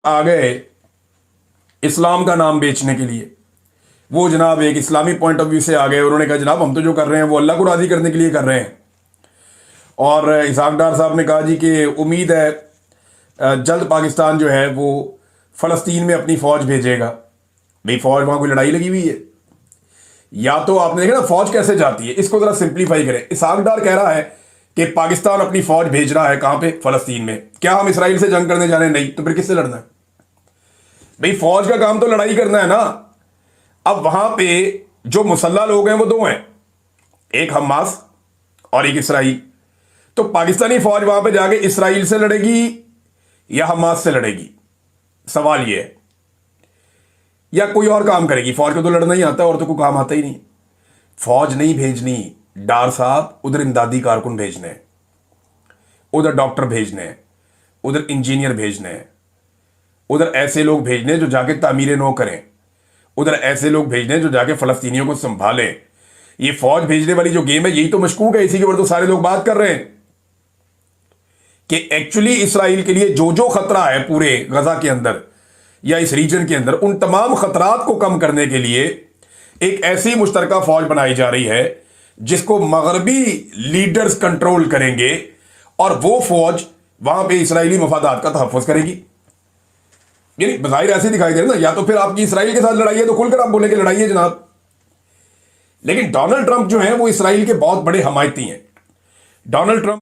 आ गए इस्लाम का नाम बेचने के लिए। वो जनाब एक इस्लामी पॉइंट ऑफ व्यू से आ गए, उन्होंने कहा जनाब हम तो जो कर रहे हैं वो अल्लाह को राज़ी करने के लिए कर रहे हैं। और इसहाक डार साहब ने कहा जी कि उम्मीद है जल्द पाकिस्तान जो है वो फ़लस्तीन में अपनी फ़ौज भेजेगा। भाई फ़ौज वहाँ कोई लड़ाई लगी हुई है? या तो आपने देखा ना फ़ौज कैसे जाती है, इसको ज़रा सिंप्लीफाई करें। इसहाक डार कह रहा है कि पाकिस्तान अपनी फ़ौज भेज रहा है कहाँ पे? फ़लस्तीन में। क्या हम इसराइल से जंग करने जा रहे हैं? नहीं। तो फिर किससे लड़ना है? भाई फ़ौज का काम तो लड़ाई करना है ना। अब वहाँ पे जो मुसल्ला लोग हैं वो दो हैं, एक हमास और एक इसराइल। तो पाकिस्तानी फ़ौज वहाँ पे जाके इसराइल से लड़ेगी या हमास से लड़ेगी? सवाल ये है। या कोई और काम करेगी? फौज को तो लड़ना ही आता है और तो कोई काम आता ही नहीं। फौज नहीं भेजनी डार साहब, उधर इमदादी कारकुन भेजने हैं, उधर डॉक्टर भेजने हैं, उधर इंजीनियर भेजने हैं, उधर ऐसे लोग भेजने हैं जो जाके तामीरें नो करें, उधर ऐसे लोग भेजने हैं जो जाके फलस्तीनियों को संभालें। ये फौज भेजने वाली जो गेम है यही तो मशकूक है, इसी के ऊपर तो सारे लोग बात कर रहे हैं कि एक्चुअली इसराइल के लिए जो जो खतरा है पूरे गजा के अंदर या इस रीजन के अंदर, उन तमाम खतरात को कम करने के लिए एक ऐसी मुश्तरका फौज बनाई जा रही है जिसको मगरबी लीडर्स कंट्रोल करेंगे और वो फौज वहां पे इसराइली मफादात का तहफ़्फ़ुज़ करेगी। यानी बज़ाहिर ऐसे दिखाई दे रहा है ना, या तो फिर आपकी इसराइल के साथ लड़ाई है तो खुलकर आप बोले कि लड़ाई है जनाब। लेकिन डोनाल्ड ट्रंप जो है वो इसराइल के बहुत बड़े हमायती हैं। Donald Trump